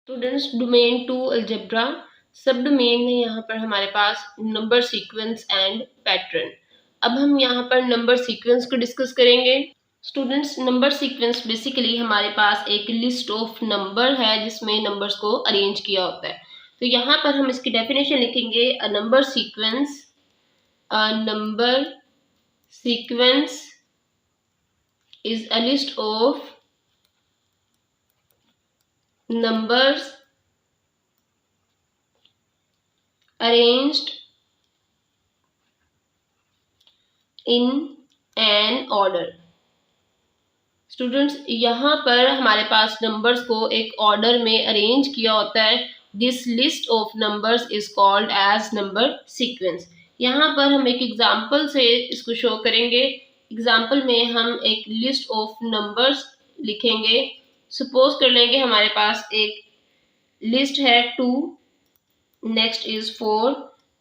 Students, domain 2 algebra सब domain में यहाँ पर हमारे पास नंबर सीक्वेंस एंड पैटर्न। अब हम यहाँ पर नंबर सीक्वेंस को डिस्कस करेंगे। स्टूडेंट्स, नंबर सीक्वेंस बेसिकली हमारे पास एक लिस्ट ऑफ नंबर है जिसमें नंबर्स को अरेंज किया होता है। तो यहाँ पर हम इसकी डेफिनेशन लिखेंगे, a number sequence is a list of numbers arranged in an order। Students, यहाँ पर हमारे पास नंबर्स को एक ऑर्डर में अरेंज किया होता है। This list of numbers is called as number sequence. यहाँ पर हम एक एग्जाम्पल से इसको शो करेंगे। एग्जाम्पल में हम एक लिस्ट ऑफ नंबर्स लिखेंगे। सपोज कर लेंगे हमारे पास एक लिस्ट है 2, नेक्स्ट इज 4,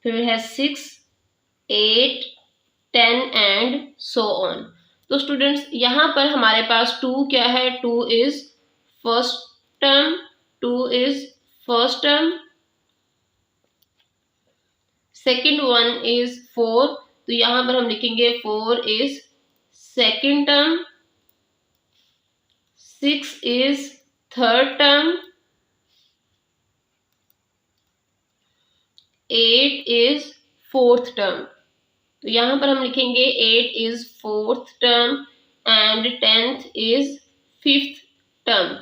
फिर है 6, 8, 10 एंड सो ऑन। तो स्टूडेंट्स, यहाँ पर हमारे पास 2 क्या है? 2 is first term, second one is 4, तो यहाँ पर हम लिखेंगे 4 is second term, 6 is third term, 8 is fourth term. तो यहाँ पर हम लिखेंगे 8 is fourth term and 10th is fifth term.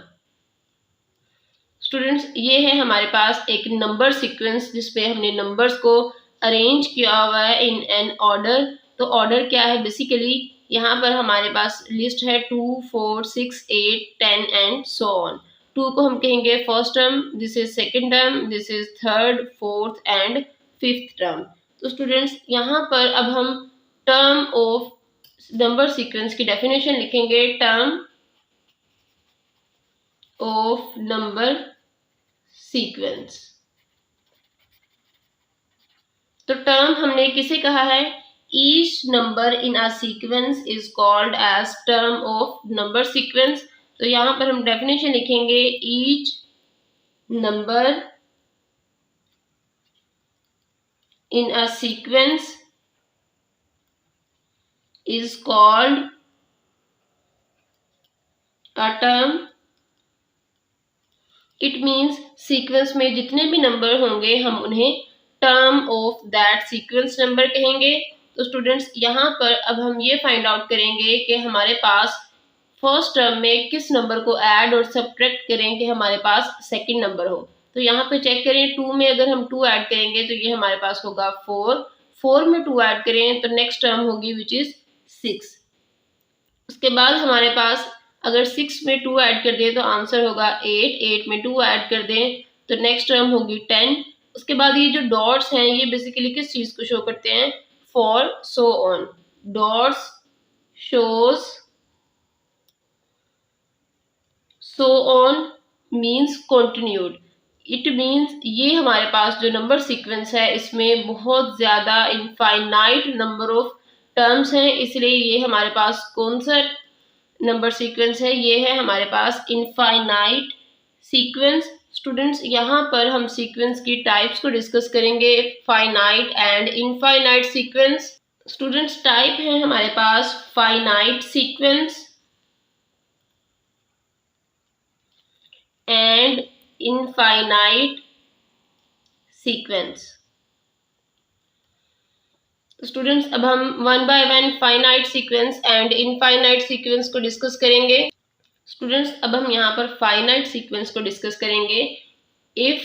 Students, ये है हमारे पास एक नंबर सीक्वेंस जिसपे हमने नंबर्स को अरेंज किया हुआ है इन एन ऑर्डर। तो ऑर्डर क्या है? बेसिकली यहाँ पर हमारे पास लिस्ट है 2, 4, 6, 8, 10 एंड सो ऑन। 2 को हम कहेंगे first term, this is second term, this is third, fourth and fifth term. तो स्टूडेंट्स, यहाँ पर अब हम टर्म ऑफ नंबर सीक्वेंस की डेफिनेशन लिखेंगे। Term of number sequence. तो टर्म हमने किसे कहा है? Each number in a sequence is called as term of number sequence. तो यहाँ पर हम डेफिनेशन लिखेंगे, each number in a sequence is called a term। It means sequence में जितने भी नंबर होंगे हम उन्हें term of that sequence number कहेंगे। तो स्टूडेंट्स, यहाँ पर अब हम ये फाइंड आउट करेंगे कि हमारे पास फर्स्ट टर्म में किस नंबर को ऐड और सब्ट्रैक्ट करें कि हमारे पास सेकंड नंबर हो। तो यहाँ पे चेक करें, 2 में अगर हम 2 ऐड करेंगे तो ये हमारे पास होगा 4, 4 में 2 ऐड करें तो नेक्स्ट टर्म होगी विच इज 6। उसके बाद हमारे पास अगर 6 में 2 ऐड कर दें तो आंसर होगा 8, 8 में 2 ऐड कर दें तो नेक्स्ट टर्म होगी 10। उसके बाद ये जो डॉट्स हैं ये बेसिकली किस चीज को शो करते हैं? For so on. Dots shows so on means continued. It means ये हमारे पास जो नंबर सीक्वेंस है इसमें बहुत ज़्यादा इनफाइनाइट नंबर ऑफ टर्म्स हैं, इसलिए ये हमारे पास कौन सा नंबर सीक्वेंस है? ये है हमारे पास इनफाइनाइट सीक्वेंस। स्टूडेंट्स, यहाँ पर हम सीक्वेंस की टाइप्स को डिस्कस करेंगे, finite and infinite sequence. Students, type है हमारे पास finite sequence and infinite sequence. Students, अब हम one by one finite sequence and infinite sequence को डिस्कस करेंगे। स्टूडेंट्स, अब हम यहाँ पर फाइनाइट सीक्वेंस को डिस्कस करेंगे। If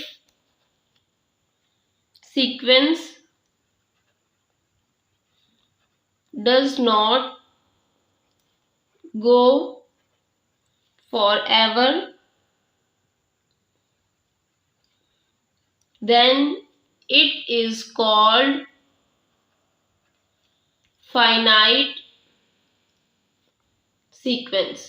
sequence does not go forever then it is called finite sequence।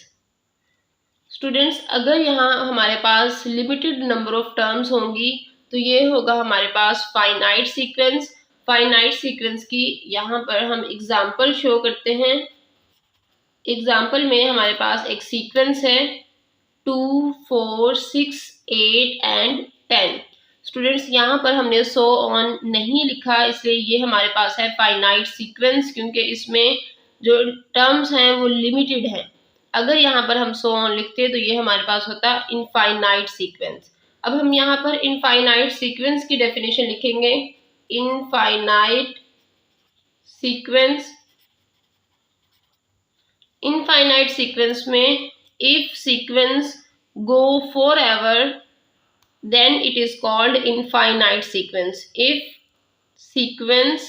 Students, अगर यहाँ हमारे पास लिमिटेड नंबर ऑफ टर्म्स होंगी तो ये होगा हमारे पास फाइनाइट सीक्वेंस। फाइनाइट सीक्वेंस की यहाँ पर हम एग्जाम्पल शो करते हैं। एग्जाम्पल में हमारे पास एक सीक्वेंस है 2, 4, 6, 8 एंड 10। स्टूडेंट्स यहाँ पर हमने सो ऑन नहीं लिखा, इसलिए ये हमारे पास है फाइनाइट सीक्वेंस, क्योंकि इसमें जो टर्म्स हैं वो लिमिटेड हैं। अगर यहाँ पर हम सो ऑन लिखते तो ये हमारे पास होता इनफाइनाइट सीक्वेंस। अब हम यहाँ पर इनफाइनाइट सीक्वेंस की डेफिनेशन लिखेंगे। इनफाइनाइट सीक्वेंस, इनफाइनाइट सीक्वेंस में if sequence go forever then it is called infinite sequence. If sequence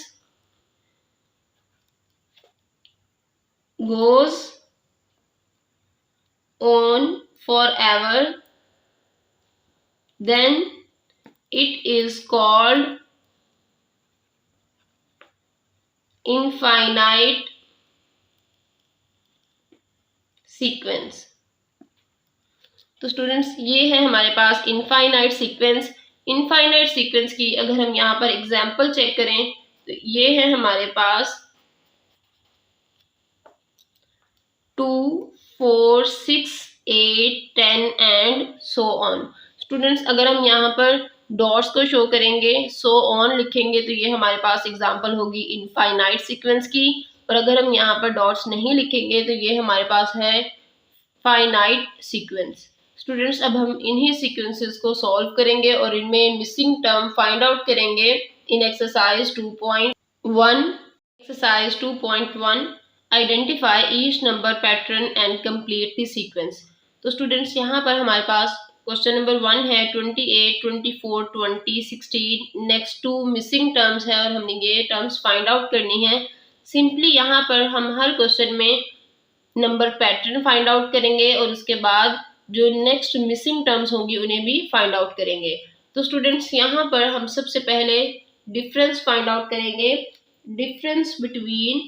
goes on forever then it is called infinite sequence. तो स्टूडेंट्स ये है हमारे पास इनफाइनाइट सीक्वेंस। इनफाइनाइट सीक्वेंस की अगर हम यहाँ पर एग्जांपल चेक करें तो ये है हमारे पास 2, 4, 6, 8, 10 एंड सो ऑन। स्टूडेंट्स अगर हम यहाँ पर डॉट्स को शो करेंगे, सो ऑन लिखेंगे, तो ये हमारे पास एग्जांपल होगी इनफाइनाइट सीक्वेंस की। और अगर हम यहाँ पर डॉट्स नहीं लिखेंगे तो ये हमारे पास है फाइनाइट सीक्वेंस। स्टूडेंट्स अब हम इन्हीं सीक्वेंसेस को सॉल्व करेंगे और इनमें मिसिंग टर्म फाइंड आउट करेंगे in exercise 2.1। Exercise 2.1 identify each number pattern and complete the sequence. तो स्टूडेंट्स यहाँ पर हमारे पास क्वेश्चन नंबर 1 है 28, 24, 20, 16। नेक्स्ट 2 मिसिंग टर्म्स है और हमने ये टर्म्स फाइंड आउट करनी है। सिंपली यहाँ पर हम हर क्वेश्चन में नंबर पैटर्न फाइंड आउट करेंगे और उसके बाद जो नेक्स्ट मिसिंग टर्म्स होंगी उन्हें भी फाइंड आउट करेंगे। तो स्टूडेंट्स यहाँ पर हम सबसे पहले डिफरेंस फाइंड आउट करेंगे। Difference between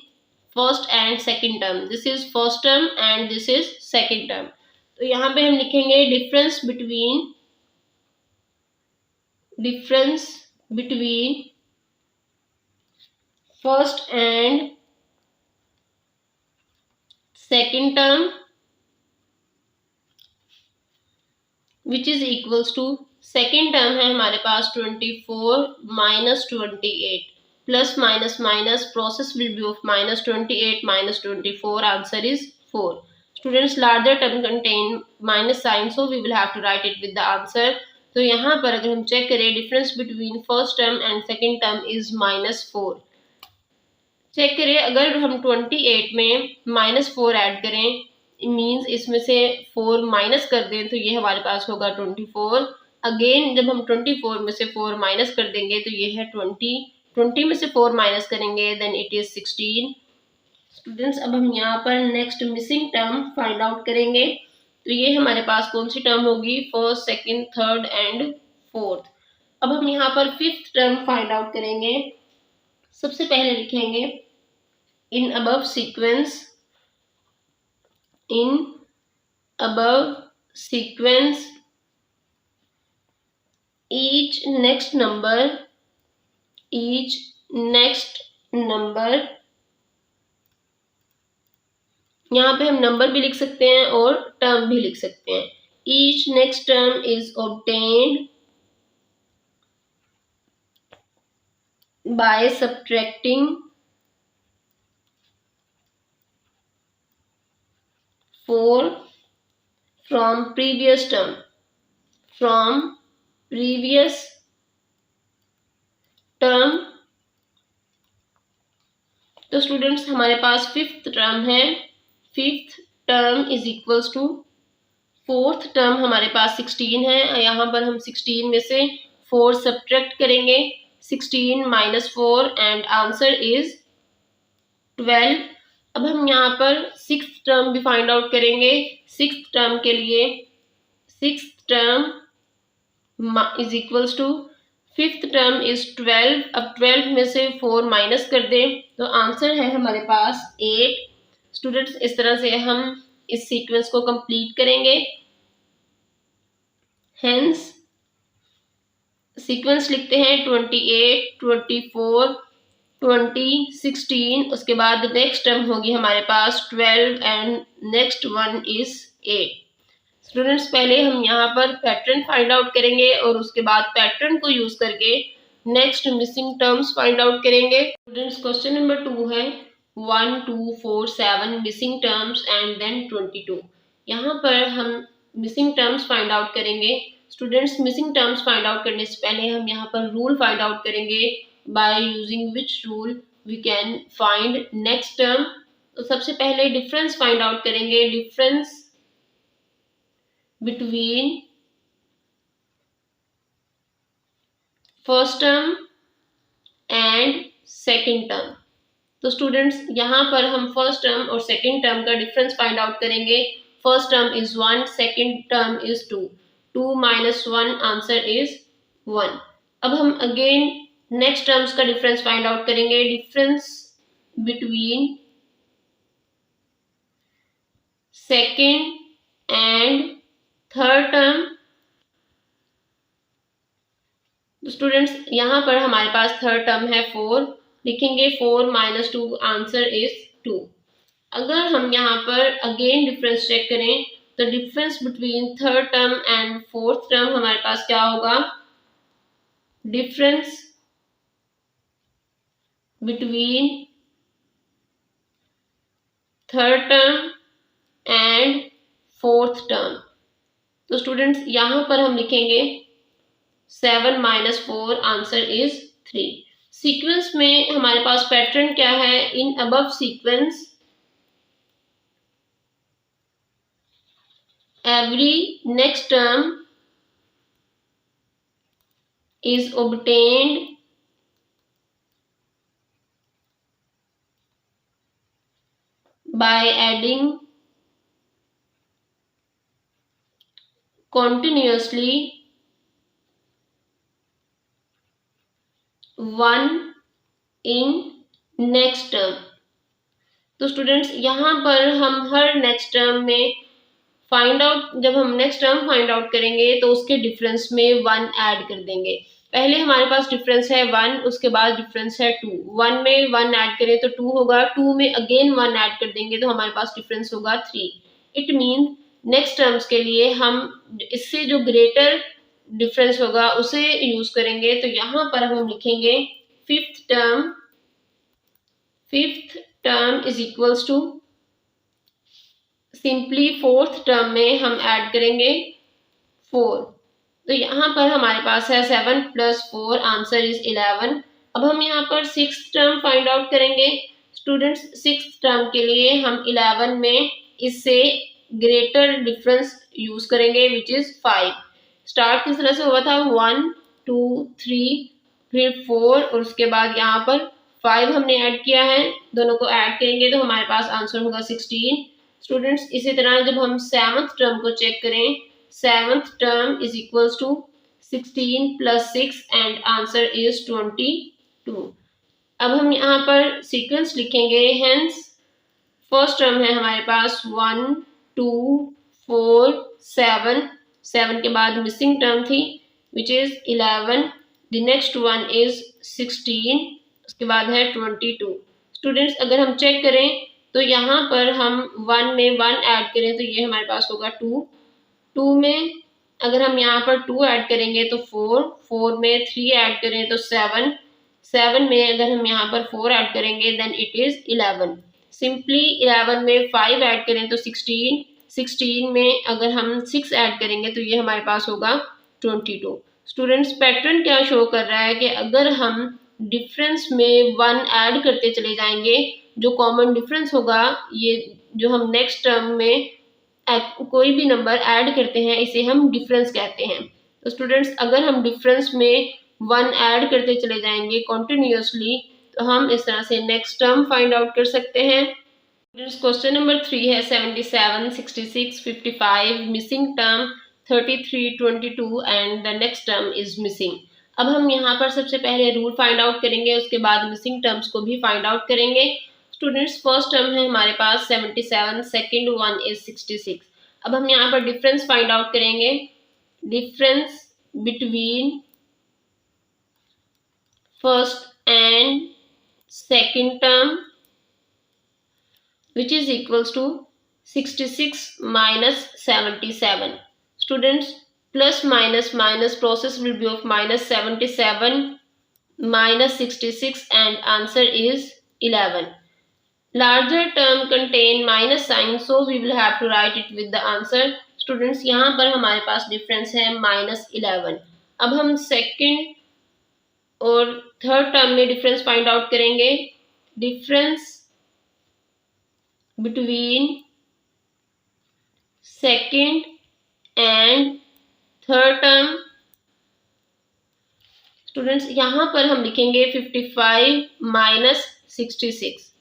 first and second term, this is first term and this is second term. तो यहाँ पे हम लिखेंगे difference between first and second term which is equals to second term है हमारे पास 24 minus 28 plus minus minus process will be of minus 28 minus 24, answer is 4. Students larger term contain minus sign, so we will have to write it with the answer. तो यहाँ पर अगर हम check करें difference between first term and second term is -4। Check करें अगर हम 28 में -4 ऐड करें मीन्स इसमें से 4 माइनस कर दें तो ये हमारे पास होगा 24। अगेन जब हम 24 में से 4 माइनस कर देंगे तो ये है 20 में से 4 माइनस करेंगे देन इट इज 16। स्टूडेंट्स अब हम यहाँ पर next missing term find out करेंगे। तो ये हमारे पास कौन सी टर्म होगी, first, second, third and fourth. अब हम यहाँ पर फिफ्थ टर्म फाइंड आउट करेंगे। सबसे पहले लिखेंगे in above sequence, in above sequence each next number यहाँ पे हम नंबर भी लिख सकते हैं और टर्म भी लिख सकते हैं। each next term is obtained by subtracting 4 from previous term, तो स्टूडेंट्स हमारे पास फिफ्थ टर्म है। Fifth term is equals to fourth term हमारे पास 16 है। यहाँ पर हम 16 में से 4 सब्ट्रैक्ट करेंगे, 16 माइनस 4 एंड आंसर इज 12। अब हम यहाँ पर सिक्स्थ टर्म भी फाइंड आउट करेंगे। सिक्स्थ टर्म के लिए sixth term is equals to fifth term is 12। अब 12 में से 4 माइनस कर दें तो आंसर है हमारे पास 8। स्टूडेंट्स इस तरह से हम इस सीक्वेंस को कंप्लीट करेंगे। हेंस सीक्वेंस लिखते हैं 28, 24, 20, 16। उसके बाद नेक्स्ट टर्म होगी हमारे पास 12 and next one is 8। Students पहले हम यहाँ पर पैटर्न फाइंड आउट करेंगे और उसके बाद पैटर्न को यूज करके next missing terms find out करेंगे। स्टूडेंट्स क्वेश्चन नंबर 2 है 1 2 4 7 मिसिंग टर्म्स एंड देन 22। यहाँ पर हम मिसिंग टर्म्स फाइंड आउट करेंगे। Students missing terms find out करने से पहले हम यहाँ पर रूल फाइंड आउट करेंगे by using which rule we can find next term. तो सबसे पहले डिफरेंस फाइंड आउट करेंगे। Difference between first term and second term. तो स्टूडेंट्स यहाँ पर हम फर्स्ट टर्म और सेकेंड टर्म का डिफरेंस फाइंड आउट करेंगे। First term is 1, second term is 2। 2 minus 1 answer is 1। अब हम अगेन नेक्स्ट टर्म्स का डिफरेंस फाइंड आउट करेंगे। Difference between second and third term. तो स्टूडेंट्स यहाँ पर हमारे पास थर्ड टर्म है 4, लिखेंगे 4 minus 2 आंसर इज 2। अगर हम यहाँ पर अगेन डिफरेंस चेक करें तो difference between third term and fourth term हमारे पास क्या होगा? Difference between third term and fourth term. तो स्टूडेंट्स यहाँ पर हम लिखेंगे 7 minus 4 आंसर इज 3। सीक्वेंस में हमारे पास पैटर्न क्या है? In above sequence every next term is obtained by adding continuously 1 in next term। तो स्टूडेंट्स यहाँ पर हम हर नेक्स्ट टर्म में फाइंड आउट, जब हम नेक्स्ट टर्म फाइंड आउट करेंगे तो उसके डिफरेंस में 1 ऐड कर देंगे। पहले हमारे पास डिफरेंस है 1, उसके बाद डिफरेंस है 2। 1 में 1 ऐड करें तो 2 होगा, 2 में अगेन 1 ऐड कर देंगे तो हमारे पास डिफरेंस होगा 3। इट मीन नेक्स्ट टर्म्स के लिए हम इससे जो ग्रेटर डिफरेंस होगा उसे यूज करेंगे। तो यहाँ पर हम लिखेंगे fifth term is equals to, simply fourth term में हम ऐड करेंगे 4। तो यहाँ पर हमारे पास है 7 + 4 आंसर इज 11। अब हम यहाँ पर सिक्स्थ टर्म फाइंड आउट करेंगे। स्टूडेंट्स सिक्स्थ टर्म के लिए हम 11 में इससे ग्रेटर डिफरेंस यूज करेंगे विच इज 5। स्टार्ट किस तरह से हुआ था? 1 2 3 फिर 4 और उसके बाद यहाँ पर 5 हमने ऐड किया है। दोनों को ऐड करेंगे तो हमारे पास आंसर होगा 16। स्टूडेंट्स इसी तरह जब हम सेवंथ टर्म को चेक करें, seventh term is equals to 16 + 6 and answer is 22। अब हम यहाँ पर सीक्वेंस लिखेंगे। हेंस फर्स्ट टर्म है हमारे पास 1 2 4 7। 7 के बाद मिसिंग टर्म थी which is 11। The next one is 16, उसके बाद है 22। स्टूडेंट्स अगर हम चेक करें तो यहाँ पर हम 1 में 1 ऐड करें तो ये हमारे पास होगा 2। 2 में अगर हम यहाँ पर 2 ऐड करेंगे तो 4। 4 में 3 ऐड करें तो 7। 7 में अगर हम यहाँ पर 4 ऐड करेंगे देन इट इज 11। सिंपली 11 में 5 ऐड करें तो 16। 16 में अगर हम 6 ऐड करेंगे तो ये हमारे पास होगा 22। स्टूडेंट्स पैटर्न क्या शो कर रहा है कि अगर हम डिफरेंस में 1 ऐड करते चले जाएंगे, जो कॉमन डिफरेंस होगा, ये जो हम नेक्स्ट टर्म में कोई भी नंबर ऐड करते हैं इसे हम डिफरेंस कहते हैं। तो स्टूडेंट्स अगर हम डिफरेंस में 1 ऐड करते चले जाएंगे कॉन्टिन्यूसली तो हम इस तरह से नेक्स्ट टर्म फाइंड आउट कर सकते हैं। क्वेश्चन नंबर 3 है 77 66 55 missing term 33 22 and the next term is missing. अब हम यहाँ पर सबसे पहले रूल फाइंड आउट करेंगे, उसके बाद मिसिंग टर्म्स को भी फाइंड आउट करेंगे। स्टूडेंट्स फर्स्ट टर्म है हमारे पास 77, सेकेंड वन इज 66। अब हम यहाँ पर डिफरेंस फाइंड आउट करेंगे। Difference between first and second term which is equals to 66 minus 77. Students, plus minus minus process will be of minus 77 minus 66 and answer is 11. Larger term contain minus sign, so we will have to write it with the answer. Students, यहाँ पर हमारे पास difference है -11. अब हम second और third term में difference find out करेंगे. Difference between second and third term. Students, यहाँ पर हम लिखेंगे 55 माइनस 66.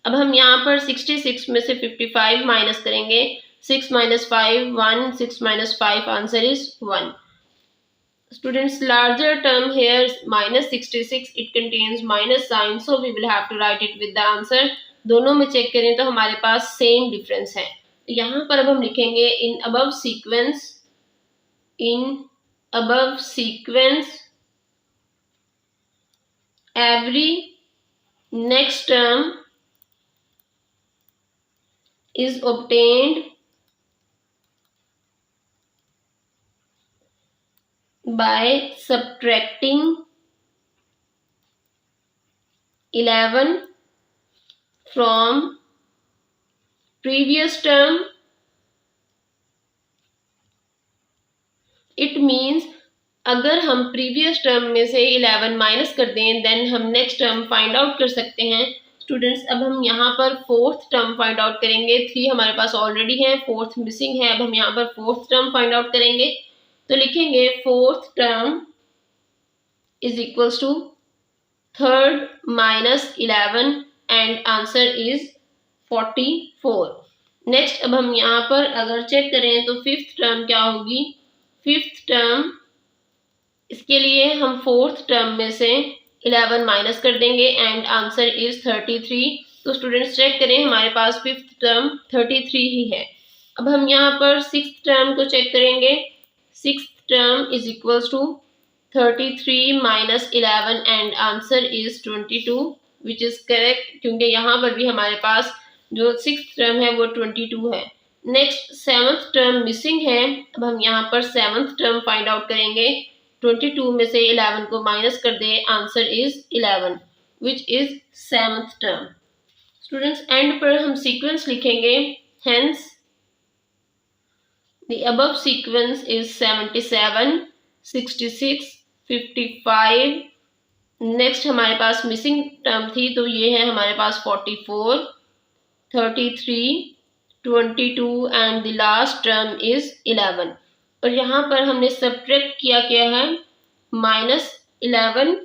अब हम यहाँ पर 66 में से 55 माइनस करेंगे. 6 minus 5 1, 6 minus 5 answer is 1. Students, larger term here minus 66, it contains minus sign, so we will have to write it with the answer. दोनों में चेक करें तो हमारे पास सेम डिफरेंस है. यहाँ पर अब हम लिखेंगे in above sequence every next term is obtained by subtracting 11 from previous term. It means अगर हम प्रीवियस टर्म में से 11 माइनस कर दें देन हम नेक्स्ट टर्म फाइंड आउट कर सकते हैं. स्टूडेंट्स, अब हम यहाँ पर फोर्थ टर्म फाइंड आउट करेंगे. 3 हमारे पास ऑलरेडी है, फोर्थ मिसिंग है. अब हम यहाँ पर फोर्थ टर्म फाइंड आउट करेंगे. तो लिखेंगे fourth term is equals to third minus 11 and answer is 44. Next अब हम यहाँ पर अगर चेक करें तो फिफ्थ टर्म क्या होगी. फिफ्थ टर्म, इसके लिए हम फोर्थ टर्म में से 11 माइनस कर देंगे एंड आंसर इज 33. तो स्टूडेंट्स चेक करें, हमारे पास फिफ्थ टर्म 33 ही है. अब हम यहाँ पर सिक्स्थ टर्म को चेक करेंगे. Sixth term is equals to 33 minus 11 and answer is 22 which is correct, क्योंकि यहाँ पर भी हमारे पास जो सिक्स्थ टर्म है वो 22 है. नेक्स्ट सेवंथ टर्म मिसिंग है. अब हम यहाँ पर सेवंथ टर्म फाइंड आउट करेंगे. 22 में से 11 को माइनस कर दे, answer is 11 which is seventh term. Students, end पर हम सीक्वेंस लिखेंगे. Hence the above sequence is 77 66 55. Next हमारे पास मिसिंग टर्म थी तो ये है हमारे पास 44 33 22 and the last term is 11. और यहाँ पर हमने सब्ट्रैक्ट किया है -11.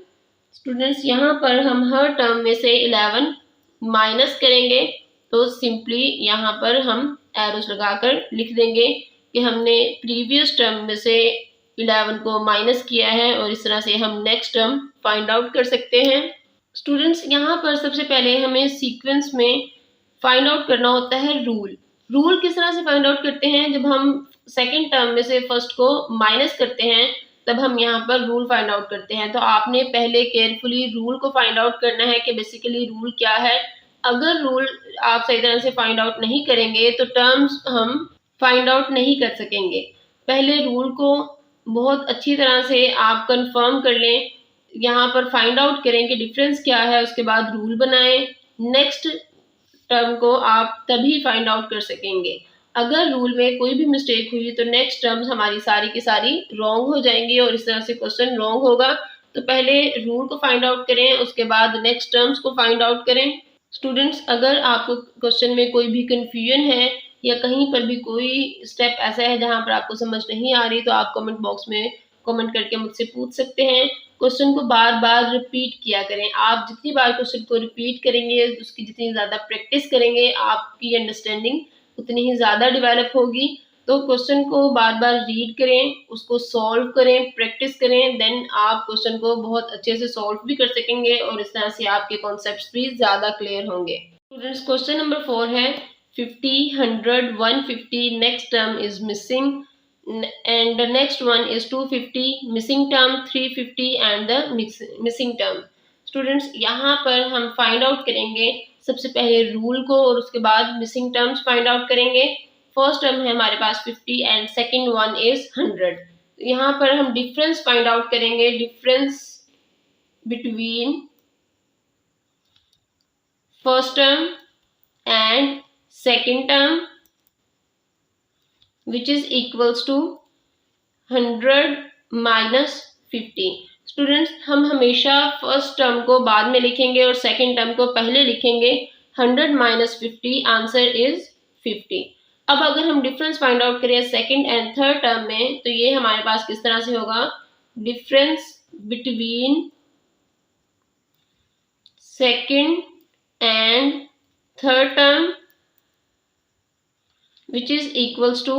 स्टूडेंट्स, यहाँ पर हम हर टर्म में से 11 माइनस करेंगे तो सिंपली यहाँ पर हम एरोस लगाकर लिख देंगे कि हमने प्रीवियस टर्म में से 11 को माइनस किया है और इस तरह से हम नेक्स्ट टर्म फाइंड आउट कर सकते हैं. स्टूडेंट्स, यहाँ पर सबसे पहले हमें सीक्वेंस में फाइंड आउट करना होता है रूल. रूल किस तरह से फाइंड आउट करते हैं, जब हम सेकेंड टर्म में से फर्स्ट को माइनस करते हैं तब हम यहाँ पर रूल फाइंड आउट करते हैं. तो आपने पहले केयरफुली रूल को फाइंड आउट करना है कि बेसिकली रूल क्या है. अगर रूल आप सही तरह से फाइंड आउट नहीं करेंगे तो टर्म्स हम फाइंड आउट नहीं कर सकेंगे. पहले रूल को बहुत अच्छी तरह से आप कंफर्म कर लें, यहाँ पर फाइंड आउट करें कि डिफरेंस क्या है, उसके बाद रूल बनाएं. नेक्स्ट टर्म को आप तभी फाइंड आउट कर सकेंगे. अगर रूल में कोई भी मिस्टेक हुई तो नेक्स्ट टर्म्स हमारी सारी की सारी रॉन्ग हो जाएंगी और इस तरह से क्वेश्चन रॉन्ग होगा. तो पहले रूल को फाइंड आउट करें, उसके बाद नेक्स्ट टर्म्स को फाइंड आउट करें. स्टूडेंट्स, अगर आपको क्वेश्चन में कोई भी कंफ्यूजन है या कहीं पर भी कोई स्टेप ऐसा है जहां पर आपको समझ नहीं आ रही तो आप कमेंट बॉक्स में कमेंट करके मुझसे पूछ सकते हैं. क्वेश्चन को बार बार रिपीट किया करें. आप जितनी बार क्वेश्चन को रिपीट करेंगे, उसकी जितनी ज़्यादा प्रैक्टिस करेंगे, आपकी अंडरस्टैंडिंग उतनी ही ज़्यादा डेवलप होगी. तो क्वेश्चन को बार बार रीड करें, उसको सॉल्व करें, प्रैक्टिस करें, देन आप क्वेश्चन को बहुत अच्छे से सॉल्व भी कर सकेंगे और इस तरह से आपके कॉन्सेप्ट्स भी ज़्यादा क्लियर होंगे. स्टूडेंट्स, क्वेश्चन नंबर 4 है 50 100 150 next term is missing and the next one is 250 missing term 350 and the missing term. Students, यहाँ पर हम फाइंड आउट करेंगे सबसे पहले रूल को और उसके बाद मिसिंग टर्म्स फाइंड आउट करेंगे। फर्स्ट टर्म है हमारे पास 50 एंड सेकेंड वन इज 100। यहाँ पर हम डिफरेंस फाइंड आउट करेंगे, difference between first term and second term which is equals to 100 minus 50। Students हम हमेशा फर्स्ट टर्म को बाद में लिखेंगे और सेकेंड टर्म को पहले लिखेंगे। 100 minus 50 आंसर इज 50। अब अगर हम डिफरेंस फाइंड आउट करें सेकेंड एंड थर्ड टर्म में, तो ये हमारे पास किस तरह से होगा, difference between second and third term which is equals to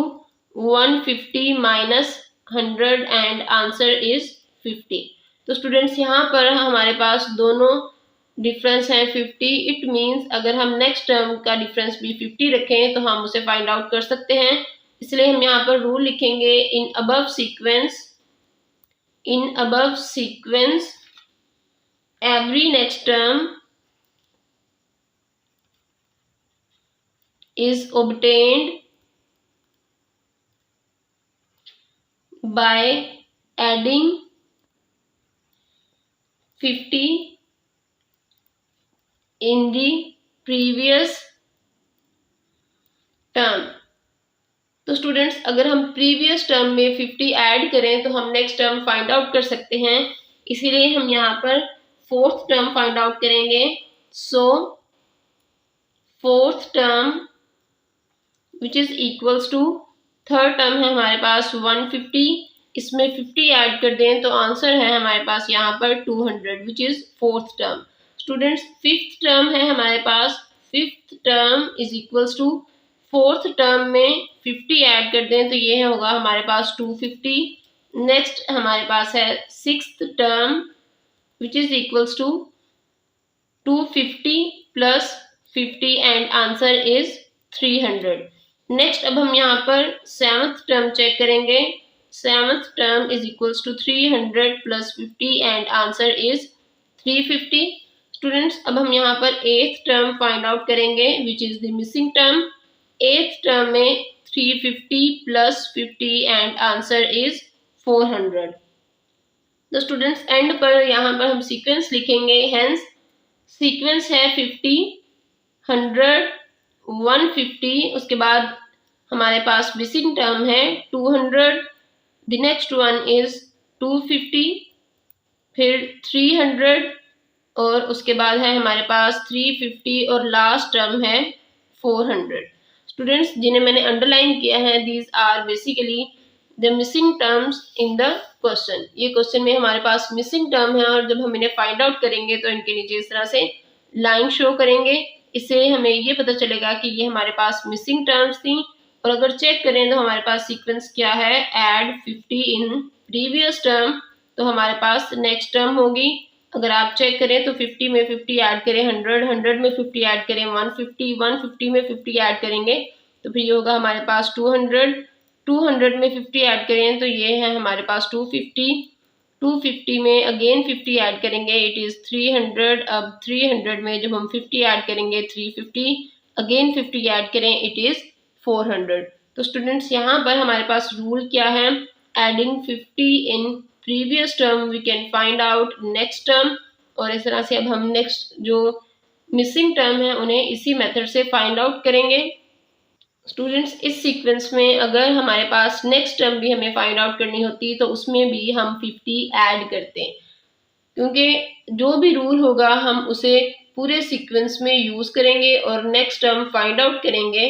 150 minus 100 and answer is 50। तो स्टूडेंट्स यहाँ पर हमारे पास दोनों डिफरेंस है 50। इट मीन्स अगर हम नेक्स्ट टर्म का डिफरेंस भी 50 रखें तो हम उसे फाइंड आउट कर सकते हैं। इसलिए हम यहाँ पर रूल लिखेंगे, in above sequence every next term is obtained by adding 50 in the previous term। तो स्टूडेंट्स अगर हम प्रीवियस टर्म में 50 ऐड करें तो हम नेक्स्ट टर्म फाइंड आउट कर सकते हैं। इसीलिए हम यहाँ पर फोर्थ टर्म फाइंड आउट करेंगे। So fourth term which is equals to, third term है हमारे पास 150, इसमें 50 ऐड कर दें तो आंसर है हमारे पास यहाँ पर 200 which is fourth term. Students fifth term है हमारे पास, fifth term is equals to, fourth term में 50 ऐड कर दें तो ये होगा हमारे पास 250। नेक्स्ट हमारे पास है sixth term which is equals to 250 plus 50 and answer is 300। Next अब हम यहाँ पर सेवंथ टर्म चेक करेंगे। Seventh term is equals to 300 plus 50 and answer is 350। Students अब हम यहाँ पर एथ टर्म फाइंड आउट करेंगे which is the missing term. Eighth term में 350 प्लस 50 एंड आंसर इज 400। तो स्टूडेंट्स एंड पर यहाँ पर हम सीक्वेंस लिखेंगे, हेंस सीक्वेंस है 50, 100, 150, उसके बाद हमारे पास मिसिंग टर्म है 200, द नेक्स्ट वन इज 250, फिर 300 और उसके बाद है हमारे पास 350 और लास्ट टर्म है 400। स्टूडेंट्स जिन्हें मैंने अंडरलाइन किया है, these are basically the missing terms in the question. ये क्वेश्चन में हमारे पास मिसिंग टर्म है और जब हम इन्हें फाइंड आउट करेंगे तो इनके नीचे इस तरह से लाइन शो करेंगे। इससे हमें ये पता चलेगा कि ये हमारे पास मिसिंग टर्म्स थी। और अगर चेक करें तो हमारे पास सीक्वेंस क्या है, ऐड 50 इन प्रीवियस टर्म, तो हमारे पास नेक्स्ट टर्म होगी। अगर आप चेक करें तो 50 में 50 ऐड करें 100, 100 में 50 ऐड करें 150, 150 में 50 ऐड करेंगे तो फिर ये होगा हमारे पास 200, 200 में 50 ऐड करें तो ये है हमारे पास 250, 250 में अगेन 50 ऐड करेंगे इट इज़ 300। अब 300 में जब हम 50 ऐड करेंगे 350, अगेन 50 ऐड करें इट इज़ 400। तो स्टूडेंट्स यहाँ पर हमारे पास रूल क्या है, adding 50 in previous term we can find out next term. और इस तरह से अब हम नेक्स्ट जो मिसिंग टर्म है उन्हें इसी मेथड से फाइंड आउट करेंगे। स्टूडेंट्स इस सीक्वेंस में अगर हमारे पास नेक्स्ट टर्म भी हमें फाइंड आउट करनी होती तो उसमें भी हम 50 ऐड करते हैं, क्योंकि जो भी रूल होगा हम उसे पूरे सीक्वेंस में यूज़ करेंगे और नेक्स्ट टर्म फाइंड आउट करेंगे।